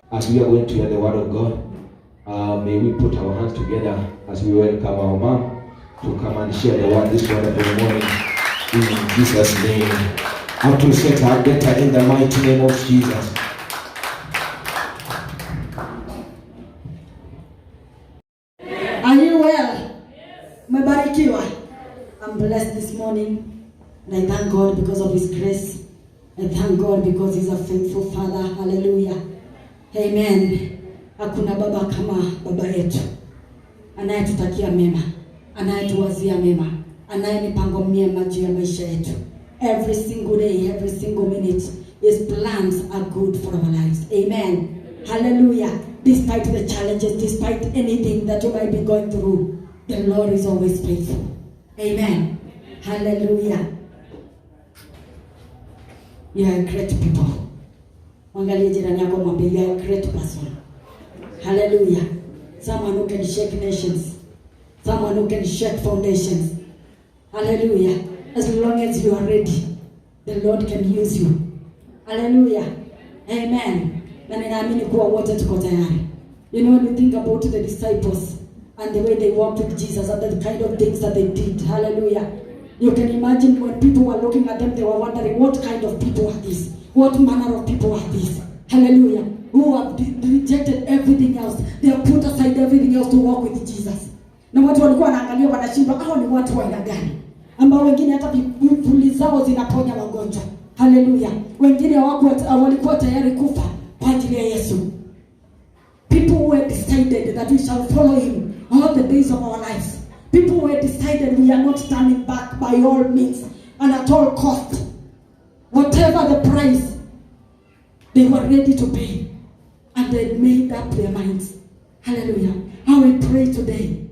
As we are going to hear the word of God, may we put our hands together as we welcome our mom to come and share the word this wonderful morning in Jesus' name. And to set her better in the mighty name of Jesus. Are you well? Mebarikiwa. I'm blessed this morning. And I thank God because of His grace. I thank God because He's a faithful Father. Hallelujah. Amen. Hakuna baba kama baba yetu. Anayetutakia mema, anayetuwazia mema, anayemipango mema juu ya maisha yetu. Every single day, every single minute, His plans are good for our lives. Amen. Hallelujah. Despite the challenges, despite anything that you might be going through, the Lord is always faithful. Amen. Hallelujah. You are a great people. Angalia jirani yako mwambie you are a great person. Hallelujah. Someone who can shake nations. Someone who can shake foundations. Hallelujah. As long as you are ready, the Lord can use you. Hallelujah. Amen. Na ninaamini kuwa wote tuko tayari. You know, when you think about the disciples and the way they walked with Jesus and the kind of things that they did. Hallelujah. You can imagine when people were looking at them, they were wondering what kind of people are these? What manner of people are these? Hallelujah. Who have rejected everything else. They have put aside everything else to walk with Jesus. Na watu walikuwa wanaangalia wanashindwa, hao ni watu wa aina gani? Ambao wengine hata vipuli zao zinaponya wagonjwa. Hallelujah. Wengine walikuwa tayari kufa kwa ajili ya Yesu. People who had decided that we shall follow Him all the days of our lives. People who had decided we are not turning back by all means and at all cost. Whatever the price, they were ready to pay. And they made up their minds. Hallelujah. How we pray today.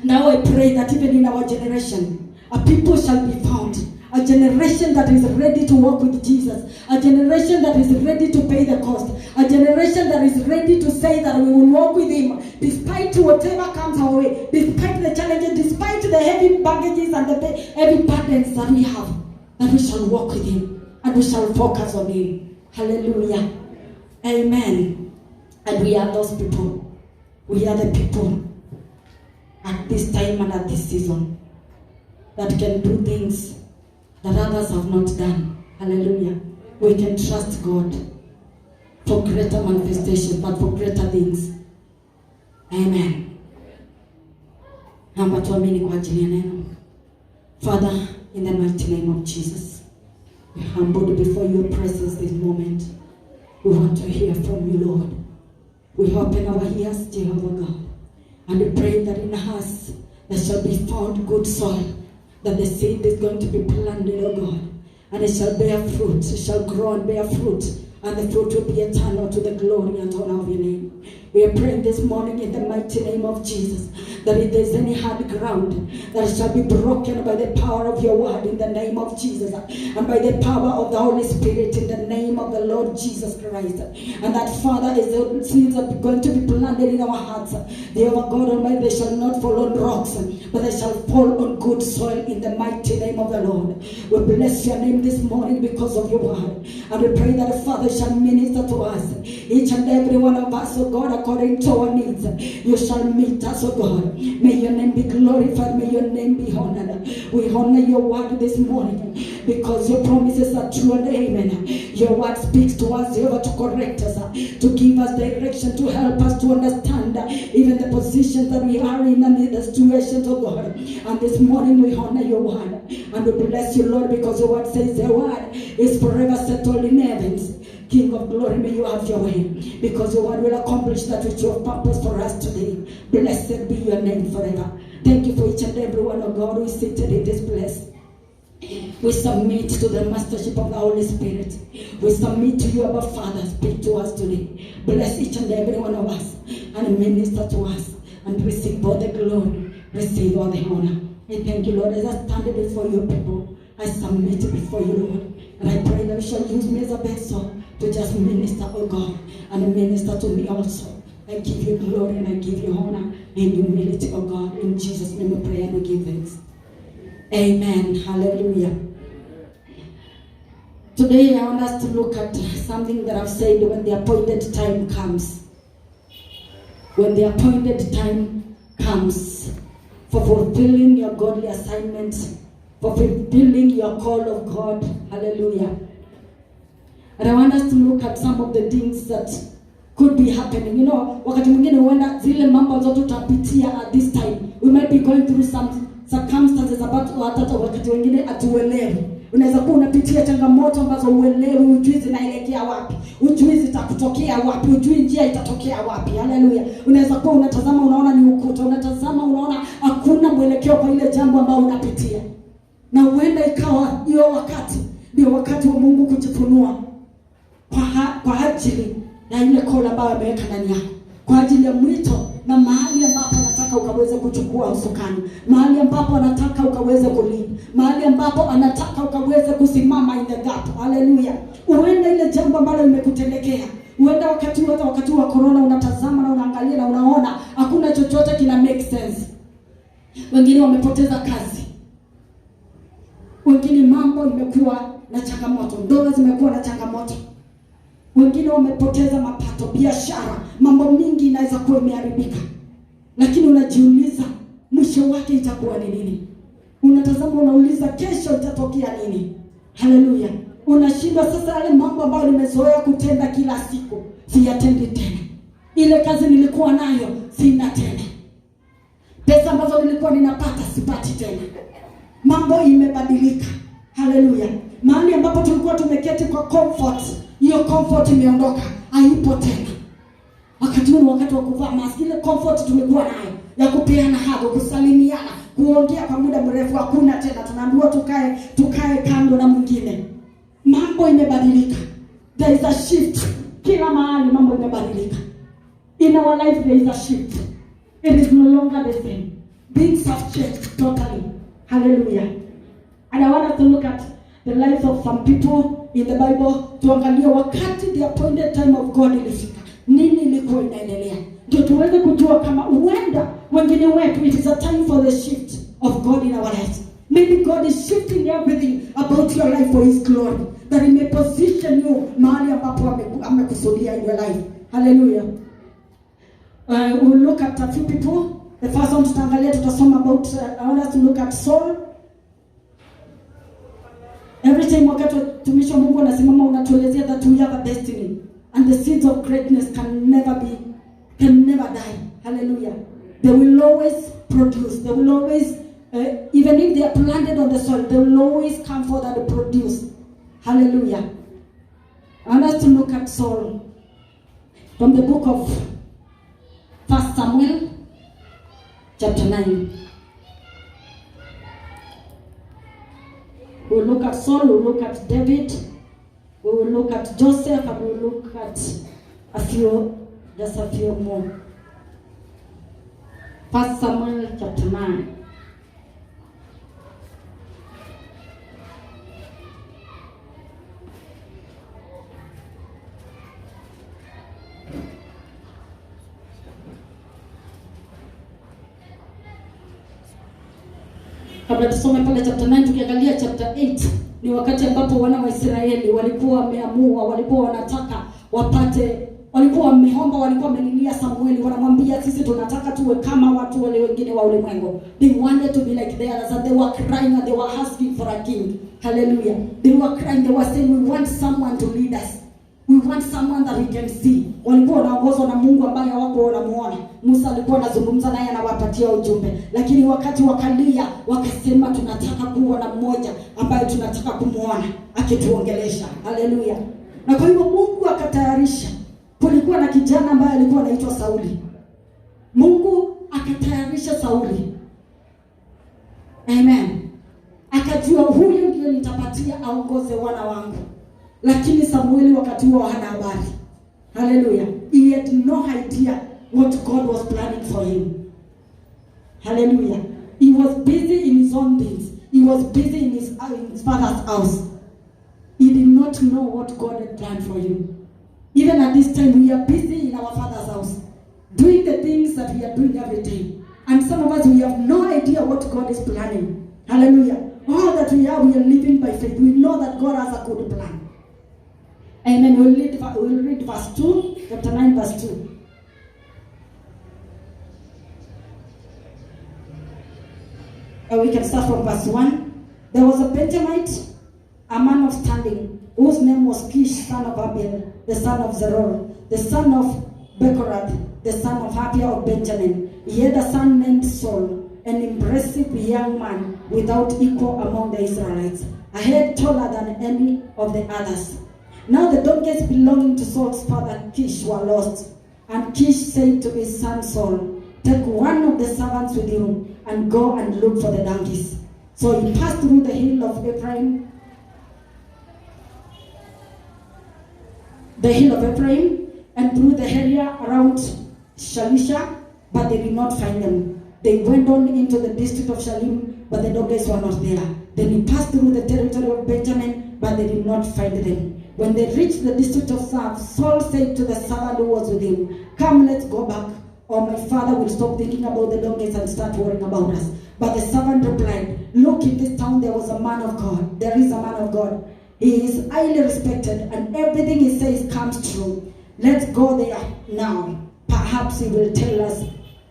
Now I pray that even in our generation, a people shall be found. A generation that is ready to walk with Jesus. A generation that is ready to pay the cost. A generation that is ready to say that we will walk with Him despite whatever comes our way. Despite the challenges, despite the heavy baggages and the heavy burdens that we have. That we shall walk with Him. And we shall focus on Him. Hallelujah. Amen. And we are those people. We are the people at this time and at this season that can do things that others have not done. Hallelujah. We can trust God for greater manifestation, but for greater things. Amen. Naomba tuamini kwa ajili ya neno. Father, in the mighty name of Jesus, we humbled before your presence this moment. We want to hear from you, Lord. We open our ears, Jehovah God, and we pray that in us there shall be found good soil, that the seed is going to be planted, oh God, and it shall bear fruit, it shall grow and bear fruit, and the fruit will be eternal to the glory and honor of your name. We are praying this morning in the mighty name of Jesus, that if there's any hard ground, that it shall be broken by the power of your word in the name of Jesus, and by the power of the Holy Spirit in the name of the Lord Jesus Christ. And that, Father, as the seeds are going to be planted in our hearts, the God Almighty, they shall not fall on rocks, but they shall fall on good soil in the mighty name of the Lord. We bless your name this morning because of your word, and we pray that the Father shall minister to us, each and every one of us, oh God, according to our needs. You shall meet us, oh God. May your name be glorified, may your name be honored. We honor your word this morning because your promises are true and amen. Your word speaks to us, Jehovah, to correct us, to give us direction, to help us to understand even the positions that we are in and the situations, oh God. And this morning we honor your word and we bless you, Lord, because your word says your word is forever settled in heavens. King of glory, may you have your way, because your word will accomplish that which you have purpose for us today. Blessed be your name forever. Thank you for each and every one of God who is seated in this place. We submit to the mastership of the Holy Spirit. We submit to you, our Father. Speak to us today. Bless each and every one of us and minister to us and receive all the glory, receive all the honor. And thank you, Lord, as I stand before your people. I submit before you, Lord. And I pray that you shall use me as a vessel to just minister, oh God, and minister to me also. I give you glory and I give you honor and humility, oh God. In Jesus' name we pray and we give thanks. Amen. Hallelujah. Today I want us to look at something that I've said when the appointed time comes. When the appointed time comes for fulfilling your godly assignment, for fulfilling your call of God. Hallelujah. And I want us to look at some of the things that could be happening. You know, wakati mwingine huenda zile mambo zote tutapitia at this time. We might be going through some circumstances about hata wakati wengine atuelewi. Unaweza kuwa unapitia changamoto ambazo uelewi, hujui zinaelekea wapi, hujui zitakutokea wapi, hujui njia itatokea wapi. Haleluya. Unaweza kuwa unatazama unaona ni ukuta, unatazama unaona hakuna mwelekeo kwa ile jambo ambalo unapitia. Na huenda ikawa hiyo wakati ndio wakati wa Mungu kujifunua kwa ajili ya ile call ambayo ameweka ndani yako, kwa ajili ya mwito na mahali ambapo anataka ukaweze kuchukua usukani, mahali ambapo anataka ukaweze kulead, mahali ambapo anataka ukaweze kusimama in the gap. Haleluya. Huenda ile jambo ambalo limekutendekea, huenda wakati wa corona unatazama na unaangalia na unaona hakuna chochote kina make sense. Wengine wamepoteza kazi, wengine mambo imekuwa na changamoto, ndoa zimekuwa na changamoto, wengine wamepoteza mapato, biashara, mambo mingi inaweza kuwa imeharibika. Lakini unajiuliza mwisho wake itakuwa ni nini? Unatazama unauliza kesho itatokea nini? Haleluya. Unashindwa sasa, yale mambo ambayo nimezoea kutenda kila siku siyatendi tena. Ile kazi nilikuwa nayo sina tena. Pesa ambazo nilikuwa ninapata sipati tena. Mambo imebadilika. Haleluya. Mahali ambapo tulikuwa tumeketi kwa comfort, hiyo comfort imeondoka, haipo tena. Wakati huu wakati wa kuvaa mask, ile comfort tulikuwa nayo ya kupeana hago, kusalimiana, kuongea kwa muda mrefu hakuna tena. Tunaambiwa tukae kando na mwingine. Mambo imebadilika. There is a shift. Kila mahali mambo imebadilika. In our life there is a shift. It is no longer the same. Things have changed totally. Hallelujah. And I want us to look at the lives of some people in the Bible, tuangalie wakati the appointed time of God ilifika, nini ilikuwa inaendelea, ndio tuweze kujua kama huenda wengine wetu it is a time for the shift of God in our lives. Maybe God is shifting everything about your life for his glory, that he may position you mahali ambapo amekusudia in your life. Hallelujah. We'll look at a few people. The first one tutaangalia, tutasoma about I want us to look at Saul. Every time wakati tumisha Mungu anasimama unatuelezea that we have a destiny and the seeds of greatness can never die. Hallelujah. They will always produce. They will always even if they are planted on the soil, they will always come forth and produce. Hallelujah. I want us to look at Saul from the book of 1 Samuel chapter 9. We will look at Saul, we will look at David, we will look at Joseph, and we will look at just a few more. 1 Samuel chapter 9. Kabla tusome pale chapter 9, tukiangalia chapter 8, ni wakati ambapo wana wa Israeli walikuwa wameamua, walikuwa wanataka wapate, walikuwa wameomba, walikuwa wamelilia Samueli, wanamwambia sisi tunataka tuwe kama watu wale wengine wa ulimwengu. They wanted to be like theirs, and they were crying and they were asking for a king. Hallelujah. They were crying, they were saying, we want someone to lead us. We want someone that we can see. Walikuwa wanaongozwa na Mungu ambaye hawako wanamuona. Musa alikuwa anazungumza naye anawapatia ujumbe. Lakini wakati wakalia, wakasema tunataka kuwa na mmoja ambaye tunataka kumuona akituongelesha. Hallelujah. Na kwa hivyo Mungu akatayarisha. Kulikuwa na kijana ambaye alikuwa anaitwa Sauli. Mungu akatayarisha Sauli. Amen. Akajua huyu ndio nitapatia aongoze wana wangu. Lakini Samueli wakati huo hana habari. Hallelujah. He had no idea what God was planning for him. Hallelujah. He was busy in his own things. He was busy in his father's house. He did not know what God had planned for him. Even at this time, we are busy in our father's house, doing the things that we are doing every day. And some of us, we have no idea what God is planning. Hallelujah. All that we are living by faith. We know that God has a good plan. Amen. We'll read verse 2, chapter 9, verse 2. We can start from verse 1. There was a Benjamite, a man of standing, whose name was Kish, son of Abiel, the son of Zeror, the son of Bechorath, the son of Abiel of Benjamin. He had a son named Saul, an impressive young man without equal among the Israelites, a head taller than any of the others. Now the donkeys belonging to Saul's father Kish were lost, and Kish said to his son Saul, take one of the servants with you and go and look for the donkeys. So he passed through the hill of Ephraim, and through the area around Shalisha, but they did not find them. They went on into the district of Shalim, but the donkeys were not there. Then he passed through the territory of Benjamin, but they did not find them. When they reached the district of South, Saul said to the servant who was with him, come, let's go back, or my father will stop thinking about the donkeys and start worrying about us. But the servant replied, look, in this town there was a man of God. There is a man of God. He is highly respected, and everything he says comes true. Let's go there now. Perhaps he will tell us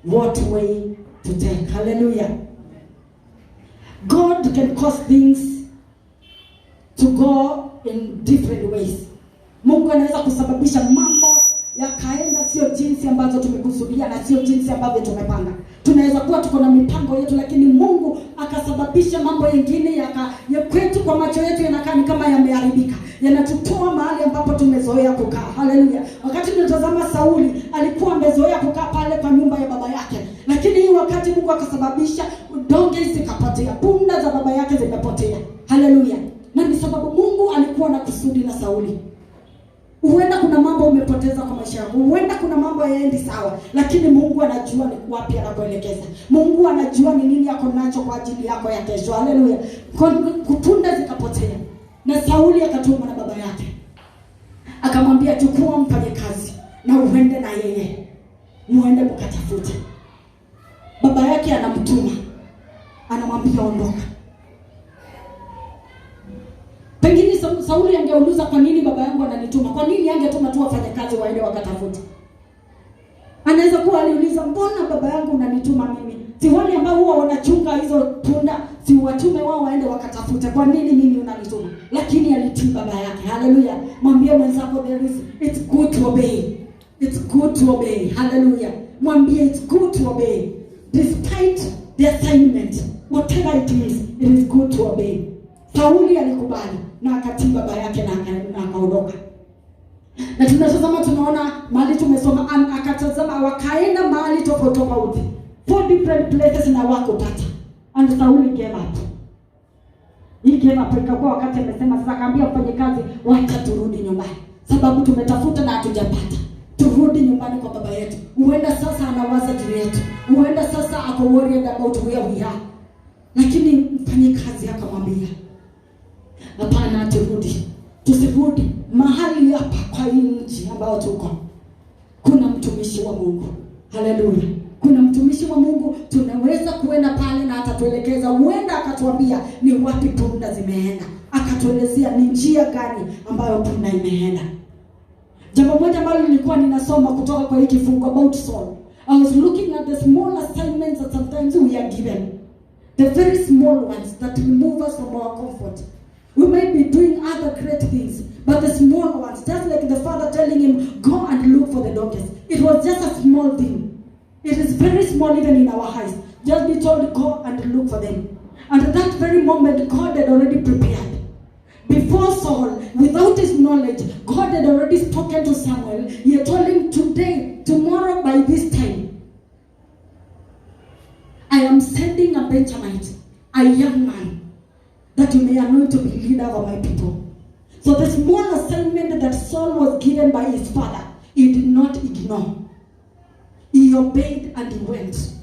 what way to take. Hallelujah. God can cause things to go in different ways. Mungu anaweza kusababisha mambo yakaenda sio jinsi ambazo tumekusudia na sio jinsi ambavyo tumepanga. Tunaweza kuwa tuko na mipango yetu, lakini Mungu akasababisha mambo mengine ya kwetu kwa macho yetu yanakaa ni kama yameharibika. Yanatutoa mahali ambapo tumezoea kukaa. Haleluya. Wakati tunatazama Sauli, alikuwa amezoea kukaa pale kwa nyumba ya baba yake. Lakini hii wakati Mungu akasababisha donkeys zikapotea, punda za baba yake zimepotea. Haleluya. Na ni sababu Mungu alikuwa na kusudi na Sauli. Huenda kuna mambo umepoteza kwa maisha yako. Huenda kuna mambo hayaendi sawa, lakini Mungu anajua ni wapi anakuelekeza. Mungu anajua ni nini yako nacho kwa ajili yako ya kesho. Haleluya. Kupunda zikapotea. Na Sauli akatumwa na baba yake. Akamwambia chukua mfanyakazi na uende na yeye. Muende mkatafute. Baba yake anamtuma. Anamwambia ondoka. Pengine Sauli angeuliza kwa nini baba yangu ananituma? Kwa nini angetuma tu wafanyakazi waende wakatafute? Anaweza kuwa aliuliza mbona baba yangu unanituma mimi? Si wale ambao huwa wanachunga hizo punda, si watume wao waende wakatafute. Kwa nini mimi unanituma? Lakini alitii baba yake. Hallelujah. Mwambie mwenzako it's good to obey. It's good to obey. Hallelujah. Mwambie it's good to obey. Despite the assignment, whatever it is good to obey. Sauli alikubali na akatii baba yake na akaondoka. Na tunatazama tunaona mahali tumesoma akatazama wakaenda mahali tofauti. 4 different places na wakupata. And Sauli gave up. He gave up ikakuwa wakati amesema sasa akaambia mfanyakazi wacha turudi nyumbani. Sababu tumetafuta na hatujapata. Turudi nyumbani kwa baba yetu. Huenda sasa anawaza juu yetu. Huenda sasa ako worried about where we are. Lakini mfanyakazi akamwambia hapana, tusirudi mahali hapa kwa nchi ambao tuko. Kuna mtumishi wa Mungu. Haleluya. Kuna mtumishi wa Mungu, tunaweza kuenda pale na atatuelekeza. Huenda akatuambia ni wapi punda zimeenda. Akatuelezea ni njia gani ambayo punda imeenda. Jambo moja ambalo nilikuwa ninasoma kutoka kwa hiki kifungu about Saul. I was looking at the small assignments that sometimes we are given. The very small ones that remove us from our comfort. We might be doing other great things, but the small ones, just like the father telling him, go and look for the donkeys. It was just a small thing. It is very small even in our eyes. Just be told, go and look for them. And at that very moment, God had already prepared. Before Saul, without his knowledge, God had already spoken to Samuel. He had told him, today, tomorrow by this time, I am sending a Benjamite, a young man, that you may anoint to be leader of my people. So the small assignment that Saul was given by his father, he did not ignore. He obeyed and he went,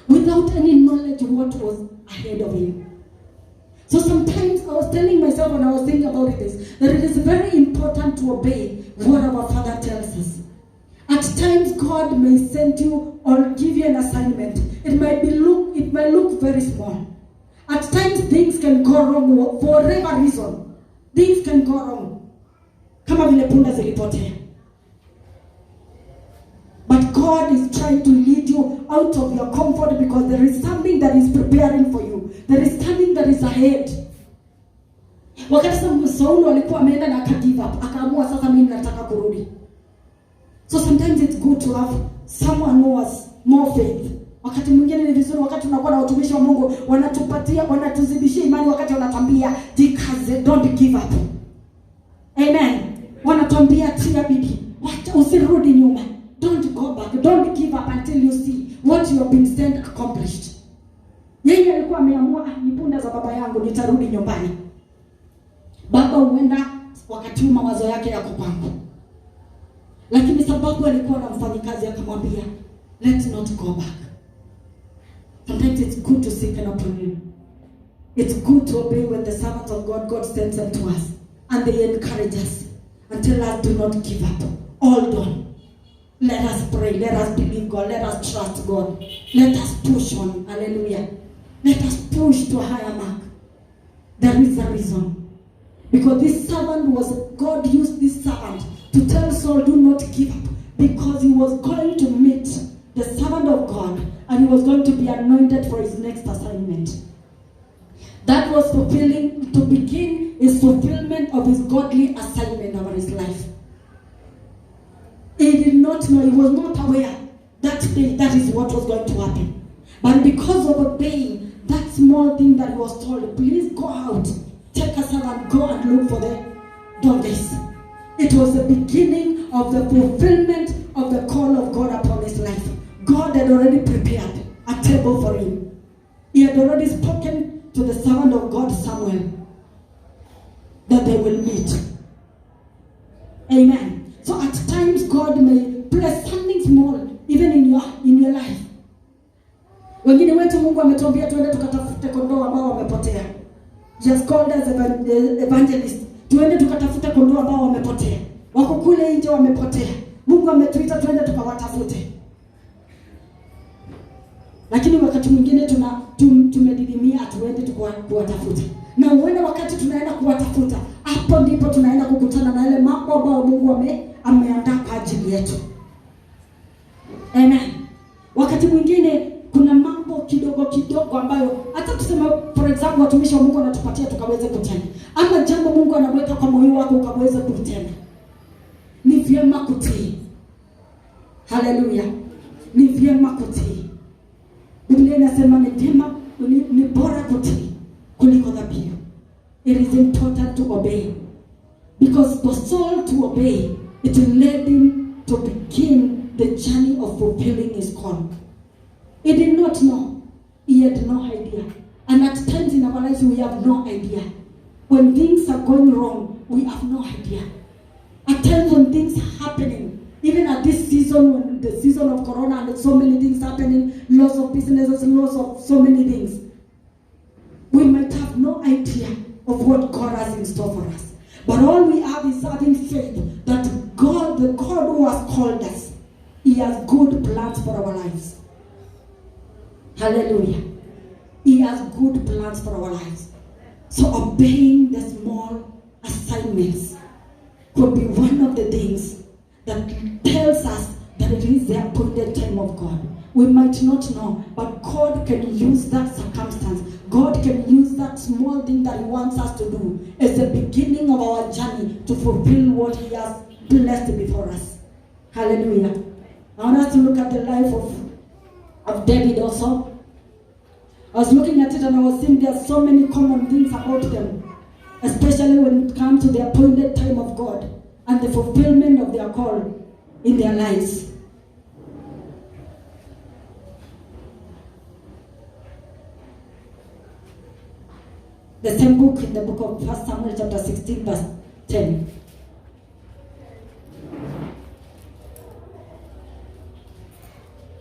without any knowledge of what was ahead of him. So sometimes I was telling myself when I was thinking about this, that it is very important to obey what our Father tells us. At times God may send you or give you an assignment. It might look very small. At times things can go wrong for whatever reason. Things can go wrong. Kama vile punda zilipotea. But God is trying to lead you out of your comfort because there is something that is preparing for you. There is something that is ahead. Wakati Saul alikuwa ameenda na give up, akaamua sasa mimi nataka kurudi. So sometimes it's good to have someone who has more faith. Wakati mwingine ni vizuri wakati tunakuwa na watumishi wa Mungu wanatuzidishia imani wakati wanatuambia jikaze, don't give up. Amen. Wanatuambia tia bidii. Wacha usirudi nyuma. Don't go back. Don't give up until you see what you have been sent accomplished. Yeye alikuwa ameamua ni punda za baba yangu nitarudi nyumbani. Baba huenda wakati mawazo yake yako kwangu. Lakini sababu alikuwa na mfanyikazi akamwambia, let's not go back. Sometimes it's good to seek an opinion. It's good to obey when the servants of God sends them to us. And they encourage us and tell us do not give up. Hold on. Let us pray. Let us believe God. Let us trust God. Let us push on. Hallelujah. Let us push to a higher mark. There is a reason. Because this servant God used this servant to tell Saul, do not give up. Because he was going to meet the servant of God and he was going to be anointed for his next assignment. That was to begin his fulfillment of his godly assignment over his life. He did not know, he was not aware that day that is what was going to happen. But because of obeying that small thing that he was told, please go out, take a servant, go and look for the donkeys. It was the beginning of the fulfillment of the call of God upon his life. God had already prepared a table for him. He had already spoken to the servant of God, Samuel, that they will meet. Amen. So at times God may place something small even in your life. Wengine wetu Mungu ametuambia tuende tukatafute kondoo ambao wamepotea. Just called as evangelist. Tuende tukatafute kondoo ambao wamepotea. Wako kule nje wamepotea. Mungu ametuita tuende tukawatafute. Lakini wakati mwingine tumedidimia tuende kuwatafuta. Na uende wakati tunaenda kuwatafuta, hapo ndipo tunaenda kukutana na yale mambo ambayo Mungu ameandaa kwa ajili yetu. Amen. Wakati mwingine kuna mambo kidogo ambayo hata tusema for example watumishi wa Mungu wanatupatia tukaweze kutenda. Ama jambo Mungu anaweka kwa moyo wako ukaweze kutenda. Ni vyema kutii. Hallelujah. Ni vyema kutii. Biblia inasema ni bora kutii kuliko dhabihu. It is important to obey. Because for Saul to obey, it led him to begin the journey of fulfilling his call. He did not know. He had no idea. And at times in our lives we have no idea. When things are going wrong, we have no idea. At times when things are happening, even at this season, when the season of Corona and so many things happening, loss of businesses, loss of so many things, we might have no idea of what God has in store for us. But all we have is having faith that God, the God who has called us, He has good plans for our lives. Hallelujah. He has good plans for our lives. So obeying the small assignments could be one of the things that tells us that it is the appointed time of God. We might not know, but God can use that circumstance. God can use that small thing that He wants us to do as the beginning of our journey to fulfill what He has blessed before us. Hallelujah. I want us to look at the life of David also. I was looking at it and I was seeing there are so many common things about them, especially when it comes to the appointed time of God and the fulfillment of their call in their lives. The same book, in the book of 1 Samuel chapter 16 verse 10.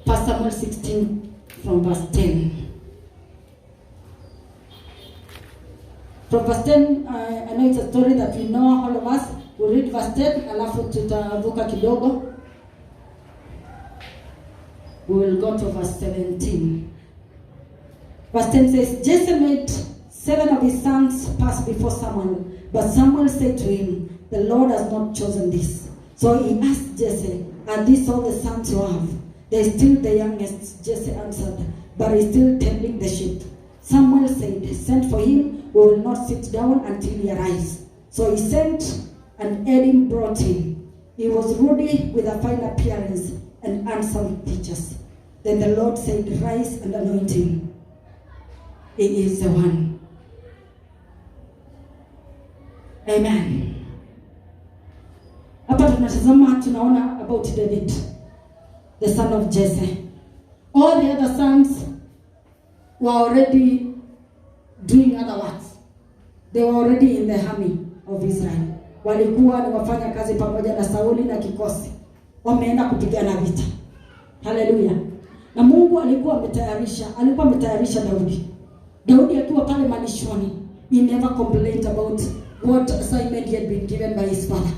Samuel 16 from verse 10. From verse 10, I know it's a story that we know, all of us. We'll read verse 10, alafu tutavuka kidogo. We will go to verse 17. Verse 10 says, Jesse made 7 of his sons pass before Samuel, but Samuel said to him, the Lord has not chosen this. So he asked Jesse, are these all the sons you have? They are still the youngest, Jesse answered, but he's still tending the sheep. Samuel said, send for him, we will not sit down until he arrives. So he sent, and Elim brought him. He was ruddy with a fine appearance and handsome features. Then the Lord said, rise and anoint him. He is the one. Amen. Hapa tunatazama, tunaona about David, the son of Jesse. All the other sons were already doing other works. They were already in the army of Israel. Walikuwa ni wafanya kazi pamoja na Sauli na kikosi. Wameenda kupigana vita. Hallelujah. Na Mungu alikuwa ametayarisha Daudi. Daudi akiwa pale malishoni, he never complained about what assignment he had been given by his father.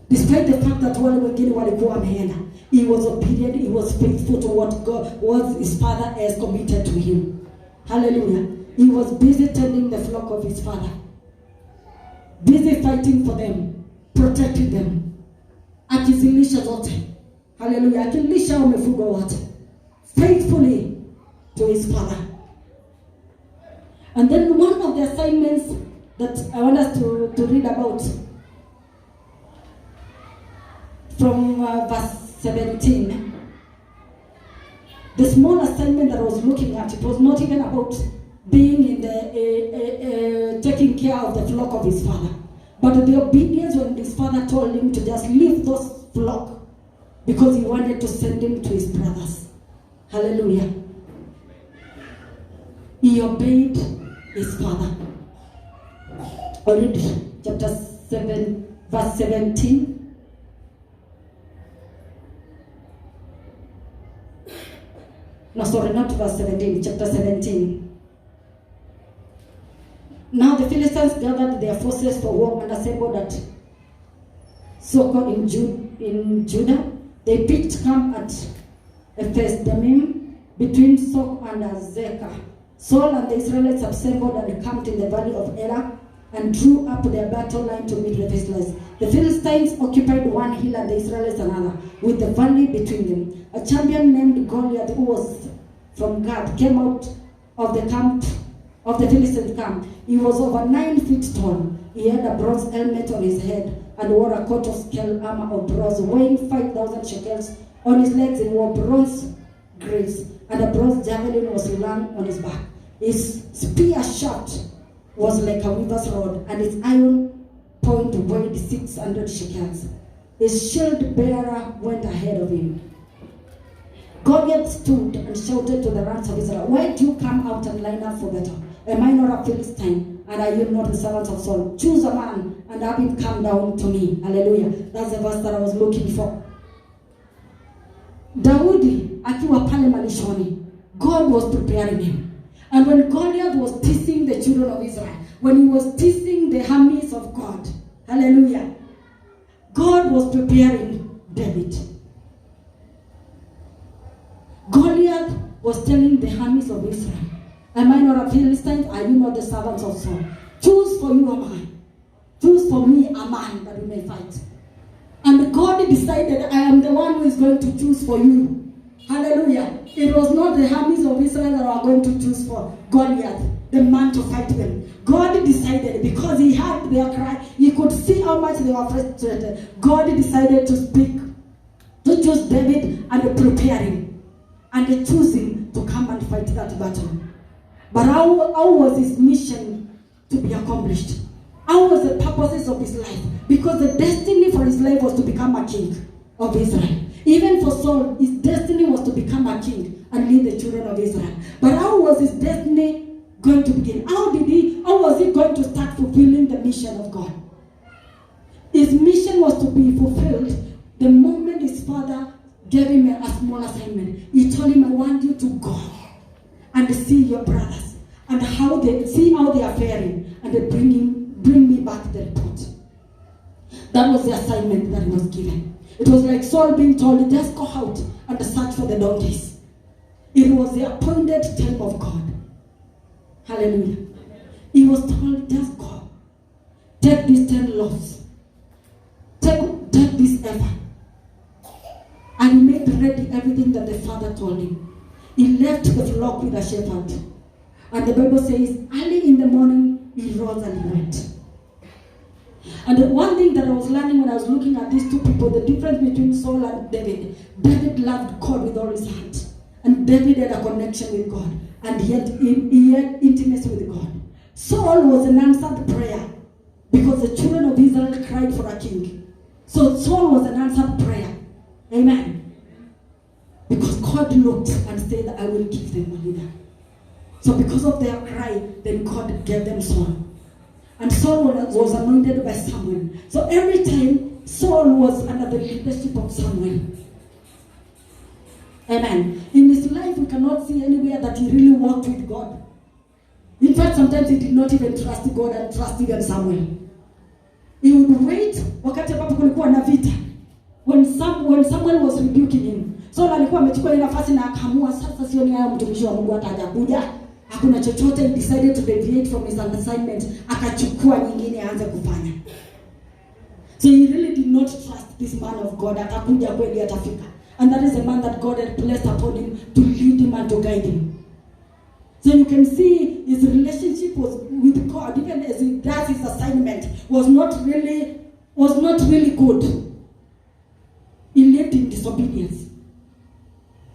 Despite the fact that wale wengine walikuwa wameenda, he was obedient, he was faithful to what his father has committed to him. Hallelujah. He was busy tending the flock of his father. Busy fighting for them, protecting them. Akizilisha zote. Hallelujah. Akilisha mifugo wote. Faithfully to his father. And then one of the assignments that I want us to read about from verse 17. The small assignment that I was looking at, it was not even about being in the taking care of the flock of his father, but the obedience when his father told him to just leave those flock because he wanted to send him to his brothers. Hallelujah. He obeyed his father. Already, chapter 7, verse 17. No, sorry, not verse 17, chapter 17. Now the Philistines gathered their forces for war and assembled at Soko in Judah. They pitched camp at Ephes-Dammim between Sok and Azekah. Saul and the Israelites assembled and camped in the valley of Elah and drew up their battle line to meet the Philistines. The Philistines occupied one hill and the Israelites another, with the valley between them. A champion named Goliath, who was from Gath, came out of the camp, of the Philistine camp. He was over 9 feet tall. He had a bronze helmet on his head and wore a coat of scale armor of bronze weighing 5,000 shekels. On his legs he wore bronze greaves, and a bronze javelin was slung on his back. His spear shaft was like a weaver's rod, and its iron point weighed 600 shekels. His shield bearer went ahead of him. Goliath stood and shouted to the ranks of Israel, why do you come out and line up for battle? Am I not a Philistine, and are you not the servants of Saul? Choose a man and have him come down to me. Hallelujah. That's the verse that I was looking for. Daudi akiwa pale malishoni, God was preparing him. And when Goliath was teasing the children of Israel, when he was teasing the armies of God, hallelujah, God was preparing David. Goliath was telling the armies of Israel, am I not a Philistine? Are you not the servants of Saul? Choose for you a man. Choose for me a man that we may fight. And God decided, I am the one who is going to choose for you Hallelujah. It was not the armies of Israel that were going to choose for Goliath, the man to fight them. God decided, because he heard their cry, he could see how much they were frustrated. God decided to speak, to choose David and prepare him, and choose him to come and fight that battle. But how was his mission to be accomplished? How was the purposes of his life? Because the destiny for his life was to become a king of Israel. Even for Saul, his destiny was to become a king and lead the children of Israel. But how was his destiny going to begin? How was he going to start fulfilling the mission of God? His mission was to be fulfilled the moment his father gave him a small assignment. He told him, I want you to go and see your brothers and see how they are faring, and they bring me back the report. That was the assignment that he was given. It was like Saul being told, just go out and search for the donkeys. It was the appointed time of God. Hallelujah. He was told, just go. Take these 10 loaves. Take this effort. And he made ready everything that the father told him. He left the flock with a shepherd. And the Bible says, early in the morning, he rose and he went. And the one thing that I was learning when I was looking at these two people, the difference between Saul and David. David loved God with all his heart. And David had a connection with God. And he had intimacy with God. Saul was an answered prayer, because the children of Israel cried for a king. So Saul was an answered prayer. Amen. Because God looked and said, I will give them a leader. So because of their cry, then God gave them Saul. And Saul was anointed by Samuel. So every time, Saul was under the leadership of Samuel. Amen. In his life, we cannot see anywhere that he really walked with God. In fact, sometimes he did not even trust God and trust even Samuel. He would wait wakati ambapo kulikuwa na vita. When Samuel was rebuking him, Saul alikuwa amechukua ile nafasi na akaamua, sasa sioni haya mtumishi wa Mungu atakuja. Hakuna chochote. He decided to deviate from his assignment. Akachukua nyingine aanze kufanya. So he really did not trust this man of God. Atakuja kweli atafika. And that is the man that God had placed upon him to lead him and to guide him. So you can see his relationship was with God, even as he does his assignment, was not really good. He lived in disobedience.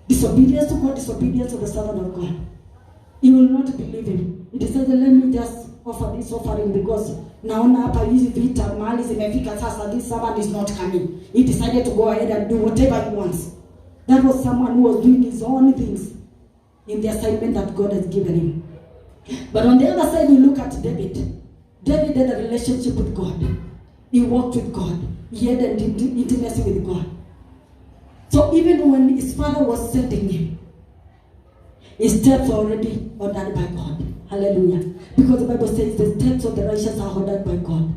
Disobedience to God, disobedience to the servant of God. He will not believe him. He decided, let me just offer this offering because naona hapa hizi vita mahali zimefika sasa, this servant is not coming. He decided to go ahead and do whatever he wants. That was someone who was doing his own things in the assignment that God has given him. But on the other side, you look at David. David had a relationship with God. He walked with God. He had an intimacy with God. So even when his father was sending him, his steps were already ordered by God. Hallelujah. Because the Bible says the steps of the righteous are ordered by God.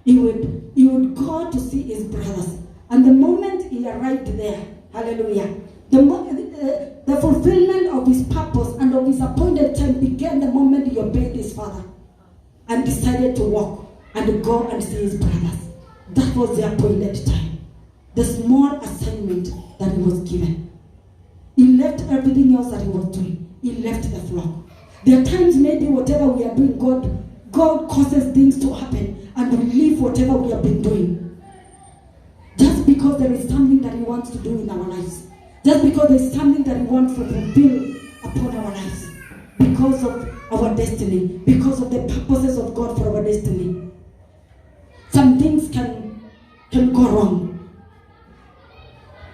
He would go to see his brothers. And the moment he arrived there, hallelujah, the fulfillment of his purpose and of his appointed time began the moment he obeyed his father and decided to walk and go and see his brothers. That was the appointed time. The small assignment that he was given. He left everything else that he was doing. He left the flock. There are times maybe whatever we are doing, God causes things to happen and we leave whatever we have been doing. Just because there is something that he wants to do in our lives. Just because there is something that he wants to fulfill upon our lives. Because of our destiny. Because of the purposes of God for our destiny. Some things can go wrong.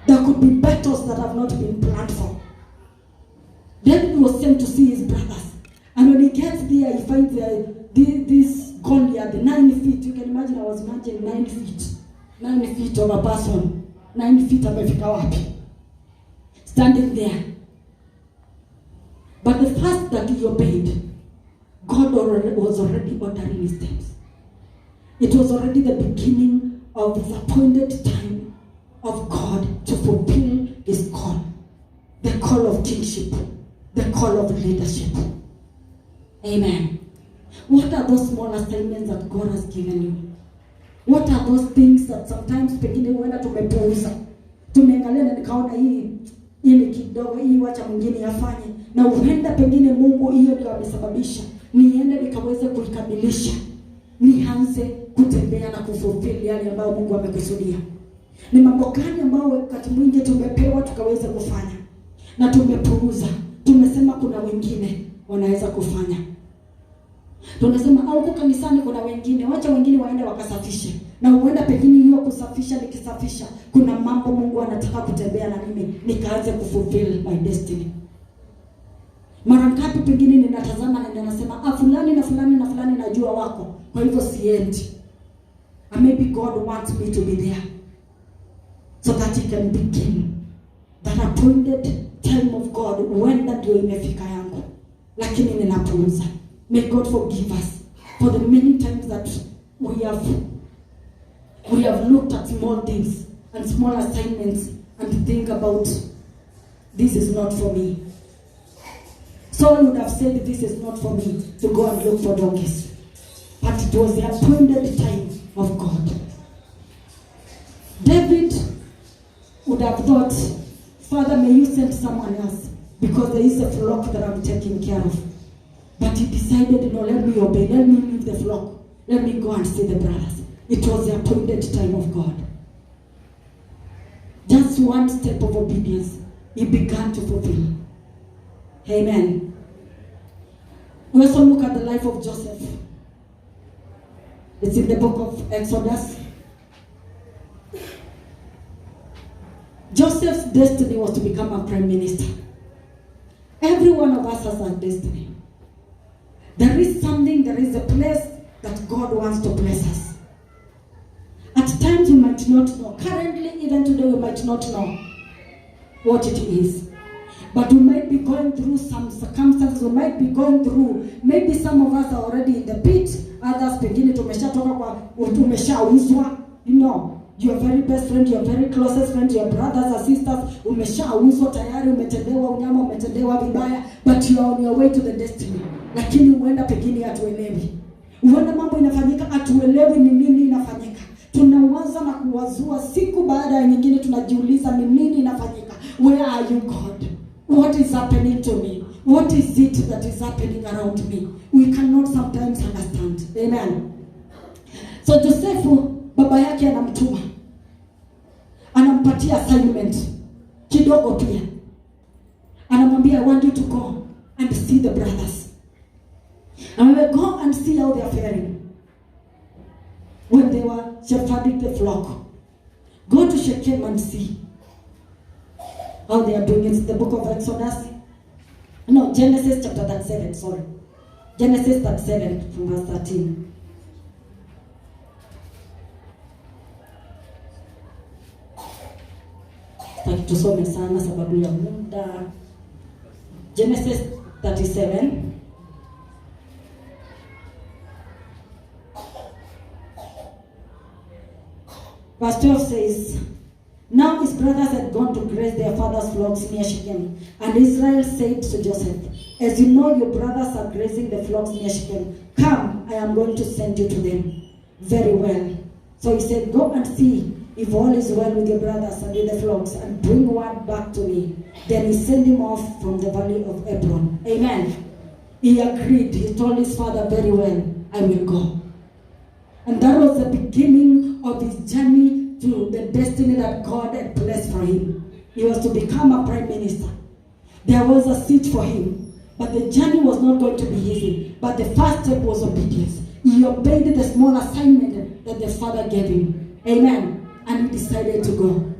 There could be battles that have not been planned for. David was sent to see his brothers. And when he gets there, he finds this Goliath, 9 feet. You can imagine, I was imagining 9 feet. 9 feet of a person. 9 feet amefika wapi. Standing there. But the fact that he obeyed, God was already ordering his steps. It was already the beginning of his appointed time of God to fulfill his call. The call of kingship. The call of leadership. Amen. What are those small assignments that God has given you? What are those things that sometimes pengine huenda tumepuuza? Tumeangalia na nikaona hii ili kidogo, hii wacha mwingine afanye, na huenda pengine Mungu hiyo ndio amesababisha niende nikaweze kuikamilisha, nianze kutembea na kufulfill yale ambayo Mungu amekusudia. Ni mambo gani ambayo wakati mwingi tumepewa tukaweza kufanya na tumepuuza? Tumesema kuna wengine wanaweza kufanya. Tunasema au huko kanisani kuna wengine, wacha wengine waende wakasafishe. Na huenda pengine hiyo kusafisha, nikisafisha kuna mambo Mungu anataka kutembea na mimi nikaanze kufulfill my destiny. Mara ngapi pengine ninatazama na ninasema fulani na fulani na fulani najua wako, kwa hivyo siendi. And maybe God wants me to be there so that he can begin that appointed time of God when that ndio imefika yangu, lakini ninapuuza. May God forgive us for the many times that we have looked at small things and small assignments and think about, this is not for me. Saul would have said, this is not for me to go and look for donkeys. But it was the appointed time of God. David would have thought, Father, may you send someone else because there is a flock that I'm taking care of. But he decided, no, let me obey, let me leave the flock, let me go and see the brothers. It was the appointed time of God. Just one step of obedience, he began to fulfill. Amen. We also look at the life of Joseph. It's in the book of Exodus. Joseph's destiny was to become a prime minister. Every one of us has a destiny. There is something, there is a place that God wants to bless us. At times you might not know. Currently, even today, we might not know what it is. But we might be going through some circumstances. We might be going through, maybe some of us are already in the pit. Others pengine tumeshatoka kwa tumeshauzwa. You know, your very best friend, your very closest friend, your brothers or sisters, umeshauzwa tayari, umetendewa unyama, umetendewa vibaya, but you are on your way to the destiny. Lakini huenda pengine hatuelewi. Huenda mambo inafanyika hatuelewi ni nini inafanyika. Tunawaza na kuwazua siku baada ya nyingine, tunajiuliza ni nini inafanyika. Where are you, God? What is happening to me? What is it that is happening around me? We cannot sometimes understand. Amen. So Josefu, baba yake anamtuma, anampatia assignment kidogo pia. Anamwambia, I want you to go and see the brothers. And we will go and see how they are faring when they were shepherding the flock. Go to Shechem and see how they are doing. It's the book of Exodus. No, Genesis chapter 37, sorry. Genesis 37 from verse 13. Tusome sana sababu ya muda. Genesis 37. Verse 12 says, now his brothers had gone to graze their father's flocks near Shechem. And Israel said to Joseph, as you know your brothers are grazing the flocks near Shechem, come, I am going to send you to them. Very well. So he said, go and see if all is well with your brothers and with the flocks, and bring word back to me. Then he sent him off from the valley of Hebron. Amen. He agreed. He told his father, very well, I will go. And that was the beginning of his journey to the destiny that God had blessed for him. He was to become a prime minister. There was a seat for him, but the journey was not going to be easy. But the first step was obedience. He obeyed the small assignment that the father gave him. Amen. And he decided to go.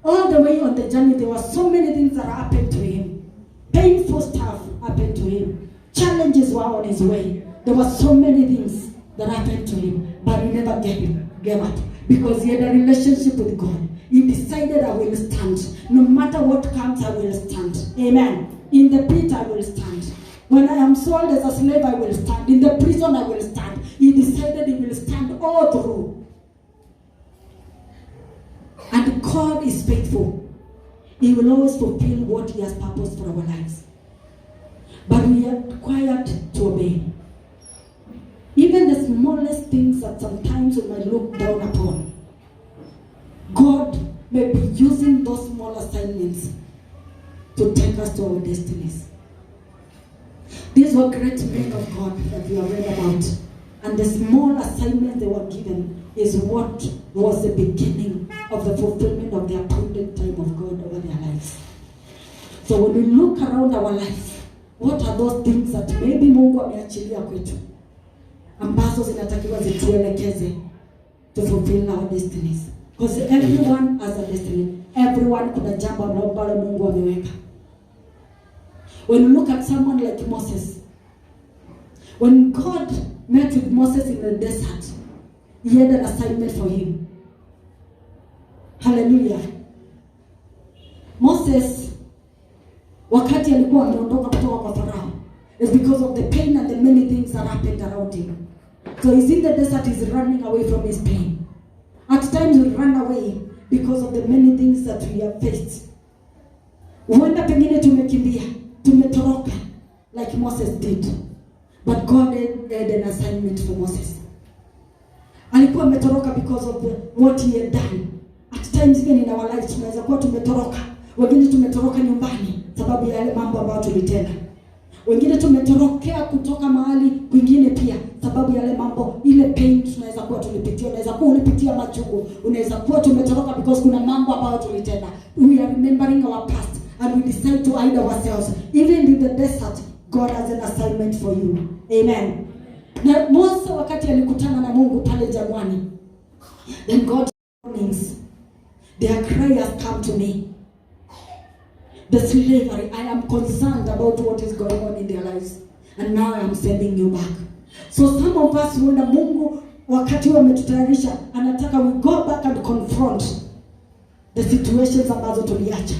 All the way on the journey, there were so many things that happened to him. Painful stuff happened to him. Challenges were on his way. There were so many things that happened to him, but he never gave up. Because he had a relationship with God. He decided, I will stand. No matter what comes, I will stand. Amen. In the pit, I will stand. When I am sold as a slave, I will stand. In the prison, I will stand. He decided he will stand all through. And God is faithful. He will always fulfill what he has purposed for our lives. But we are required to obey. Even the smallest things that sometimes we might look down upon, God may be using those small assignments to take us to our destinies. These were great men of God that we have read about. And the small assignment they were given is what was the beginning of the fulfillment of the appointed time of God over their lives. So when we look around our life, what are those things that maybe Mungu ameachilia kwetu ambazo zinatakiwa zituelekeze to fulfill our destinies? Because everyone has a destiny. Everyone kuna jambo ambalo Mungu ameweka. When you look at someone like Moses, when God met with Moses in the desert, he had an assignment for him. Hallelujah. Moses, wakati alikuwa ameondoka kutoka kwa Farao, is because of the pain and the many things that happened around him. So he's in the desert, he's running away from his pain. At times we run away because of the many things that we have faced. Huenda pengine tumekimbia, tumetoroka like Moses did. But God had an assignment for Moses. Alikuwa ametoroka because of what he had done. At times even in our lives tunaweza kuwa tumetoroka. Wengine tumetoroka nyumbani sababu ya yale mambo ambayo tulitenda. Wengine tumetorokea kutoka mahali kwingine pia sababu ya yale mambo, ile pain tunaweza kuwa tulipitia. Unaweza kuwa ulipitia machungu. Unaweza kuwa tumetoroka because kuna mambo ambayo tulitenda. We are remembering our past and we decide to hide ourselves. Even in the desert, God has an assignment for you. Amen. Na Mose wakati alikutana na Mungu pale jangwani, then God means their cry has come to me. The slavery, I am concerned about what is going on in their lives. And now I am sending you back. So some of us wonder Mungu wakati wametutayarisha anataka we go back and confront the situations ambazo tuliacha.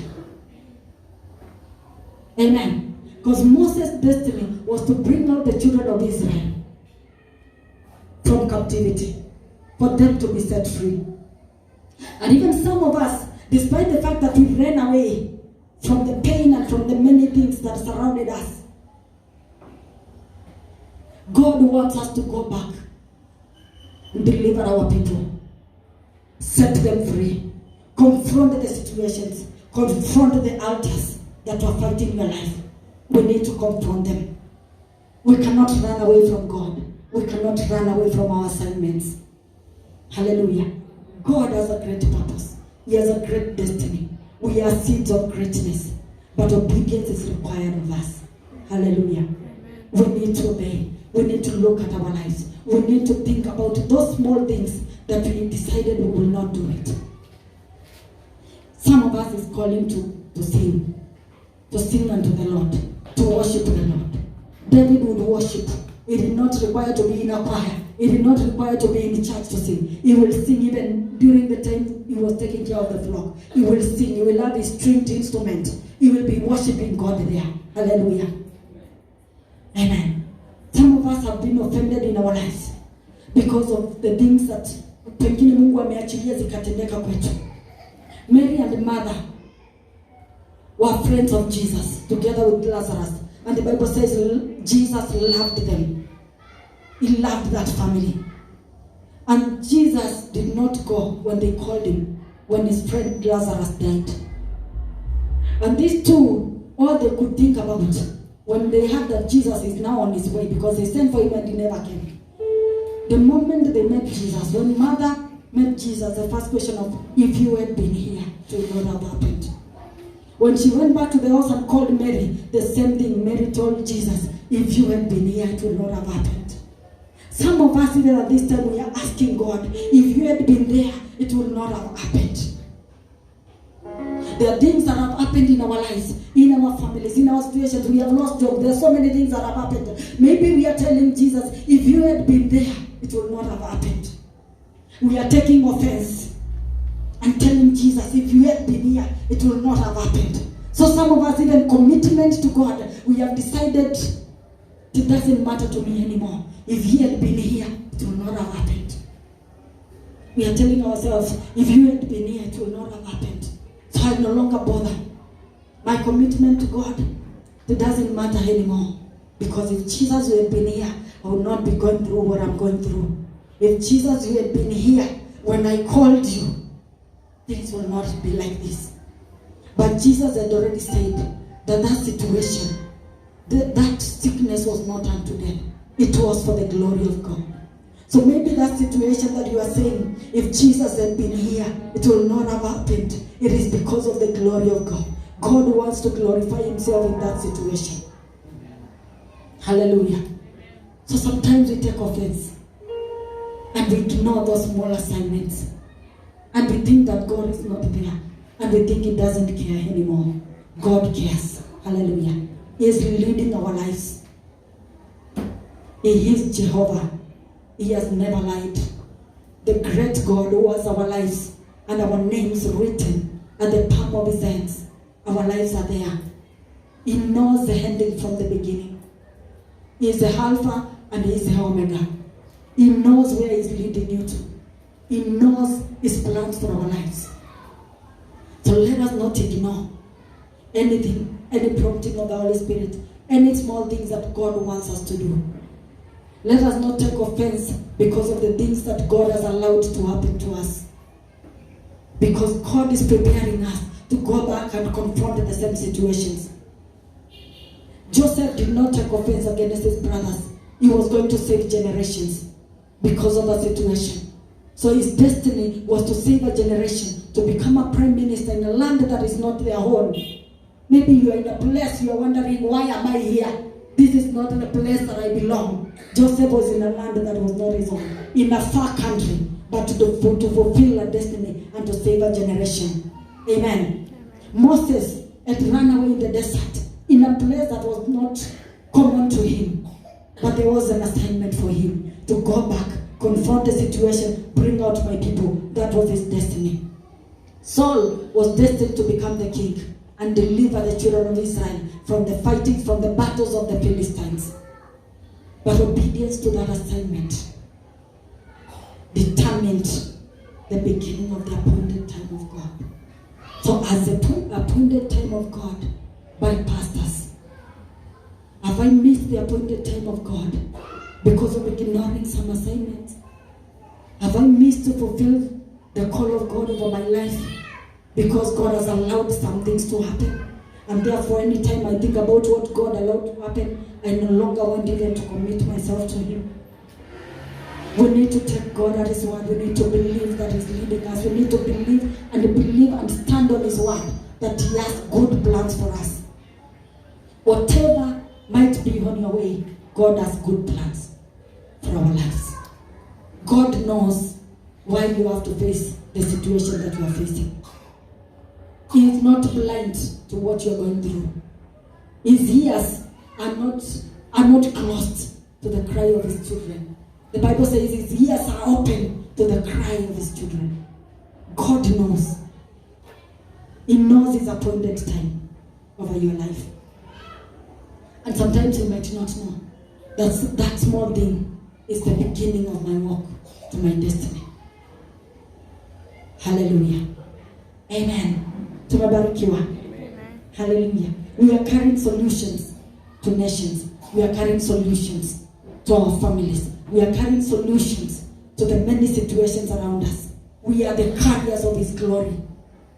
Amen. Because Moses' destiny was to bring out the children of Israel from captivity, for them to be set free. And even some of us, despite the fact that we ran away from the pain and from the many things that surrounded us, God wants us to go back and deliver our people, set them free, confront the situations, confront the altars that are fighting your life. We need to confront them. We cannot run away from God. We cannot run away from our assignments. Hallelujah. God has a great purpose. He has a great destiny. We are seeds of greatness, but obedience is required of us. Hallelujah. We need to obey. We need to look at our lives. We need to think about those small things that we decided we will not do it. Some of us is calling to sing unto the Lord, to worship the Lord. David would worship. He did not require to be in a choir. He did not require to be in church to sing. He will sing even during the time he was taking care of the flock. He will sing. He will have his stringed instrument. He will be worshiping God there. Hallelujah. Amen. Some of us have been offended in our lives because of the things that pengine Mungu ameachilia zikatendeka kwetu. Mary and Martha were friends of Jesus together with Lazarus. And the Bible says Jesus loved them. He loved that family. And Jesus did not go when they called him, when his friend Lazarus died. And these two, all they could think about when they heard that Jesus is now on his way, because they sent for him and he never came. The moment they met Jesus, when Mother met Jesus, the first question of, if you had been here, it would not have happened. When she went back to the house and called Mary, the same thing Mary told Jesus, if you had been here, it would not have happened. Some of us even at this time, we are asking God, if you had been there, it would not have happened. There are things that have happened in our lives, in our families, in our situations. We have lost jobs. There are so many things that have happened. Maybe we are telling Jesus, if you had been there, it would not have happened. We are taking offense and telling Jesus, if you had been here, it would not have happened. So some of us, even commitment to God, we have decided it doesn't matter to me anymore. If he had been here, it would not have happened. We are telling ourselves, if you had been here, it would not have happened. So I no longer bother. My commitment to God, it doesn't matter anymore. Because if Jesus had been here, I would not be going through what I'm going through. If Jesus had been here when I called you, things will not be like this. But Jesus had already said, that situation, that sickness was not unto death. It was for the glory of God. So maybe that situation that you are saying, if Jesus had been here, it will not have happened. It is because of the glory of God. God wants to glorify himself in that situation. Hallelujah. So sometimes we take offense and we ignore those small assignments. And we think that God is not there. And we think he doesn't care anymore. God cares. Hallelujah. He is leading our lives. He is Jehovah. He has never lied. The great God who has our lives and our names written at the palm of his hands. Our lives are there. He knows the ending from the beginning. He is the Alpha and he is the Omega. He knows where he's leading you to. He knows his plans for our lives. So let us not ignore anything, any prompting of the Holy Spirit, any small things that God wants us to do. Let us not take offense because of the things that God has allowed to happen to us. Because God is preparing us to go back and confront the same situations. Joseph did not take offense against his brothers. He was going to save generations because of the situation. So his destiny was to save a generation, to become a prime minister in a land that is not their own. Maybe you are in a place you are wondering, why am I here? This is not the place that I belong. Joseph was in a land that was not his own, in a far country, but to fulfill a destiny and to save a generation. Amen. Moses had run away in the desert, in a place that was not common to him. But there was an assignment for him to go back, confront the situation, bring out my people. That was his destiny. Saul was destined to become the king and deliver the children of Israel from the fighting, from the battles of the Philistines. But obedience to that assignment determined the beginning of the appointed time of God. So as the appointed time of God bypassed us, have I missed the appointed time of God because of ignoring some assignments? Have I missed to fulfill the call of God over my life because God has allowed some things to happen? And therefore, anytime I think about what God allowed to happen, I no longer want even to commit myself to him. We need to take God at his word. We need to believe that he's leading us. We need to believe and stand on his word that he has good plans for us. Whatever might be on your way, God has good plans for our lives. God knows why you have to face the situation that you are facing. He is not blind to what you are going through. His ears are not closed to the cry of his children. The Bible says his ears are open to the cry of his children. God knows. He knows his appointed time over your life. And sometimes you might not know that small thing is the beginning of my walk to my destiny. Hallelujah. Amen. Tumebarikiwa. Hallelujah. We are carrying solutions to nations. We are carrying solutions to our families. We are carrying solutions to the many situations around us. We are the carriers of his glory.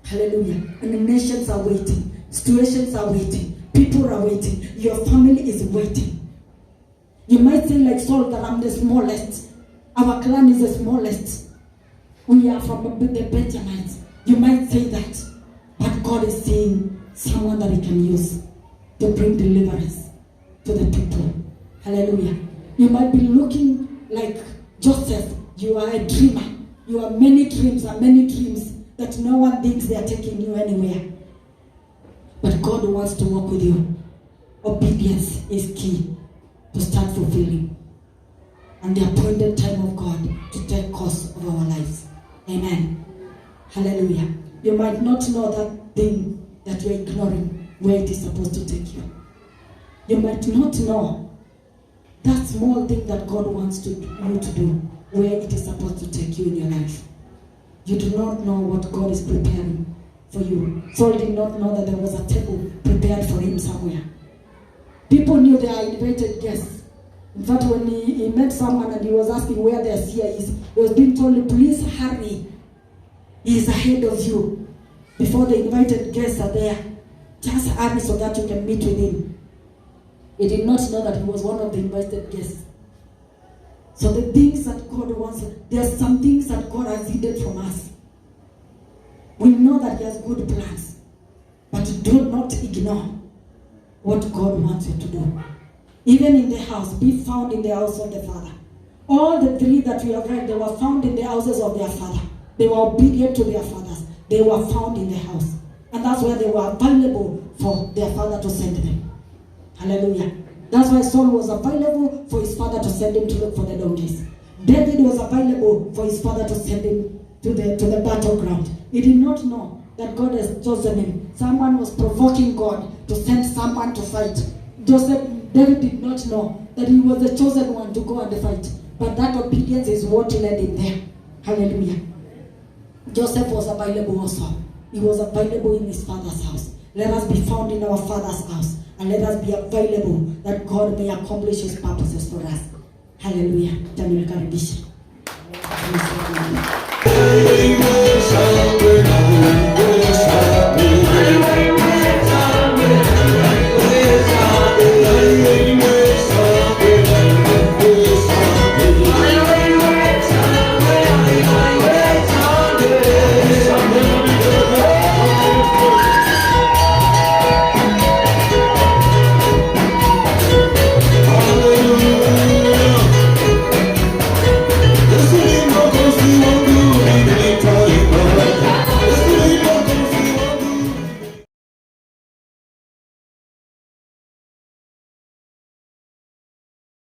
Hallelujah. And the nations are waiting. Situations are waiting. People are waiting. Your family is waiting. You might say like Saul that I'm the smallest. Our clan is the smallest. We are from the Benjamites. You might say that. But God is saying someone that he can use to bring deliverance to the people. Hallelujah. You might be looking like Joseph. You are a dreamer. You have many dreams that no one thinks they are taking you anywhere. But God wants to work with you. Obedience is key to start fulfilling. And the appointed time of God to take course of our lives. Amen. Hallelujah. You might not know that thing that you're ignoring, where it is supposed to take you. You might not know that small thing that God wants you to do, where it is supposed to take you in your life. You do not know what God is preparing for you. Saul did not know that there was a table prepared for him somewhere. People knew they are invited guests. In fact, when he met someone and he was asking where their seer is, he was being told, please hurry. He is ahead of you. Before the invited guests are there just army so that you can meet with him. He did not know that he was one of the invited guests. So the things that God wants, there are some things that God has hidden from us. We know that he has good plans, but do not ignore what God wants you to do. Even in the house, be found in the house of the Father. All the three that we have read, they were found in the houses of their father. They were obedient to their fathers. They were found in the house. And that's where they were available for their father to send them. Hallelujah. That's why Saul was available for his father to send him to look for the donkeys. David was available for his father to send him to the battleground. He did not know that God has chosen him. Someone was provoking God to send someone to fight. David did not know that he was the chosen one to go and fight. But that obedience is what led him there. Hallelujah. Joseph was available also. He was available in his father's house. Let us be found in our father's house. And let us be available that God may accomplish his purposes for us. Hallelujah. Tanikaribisha.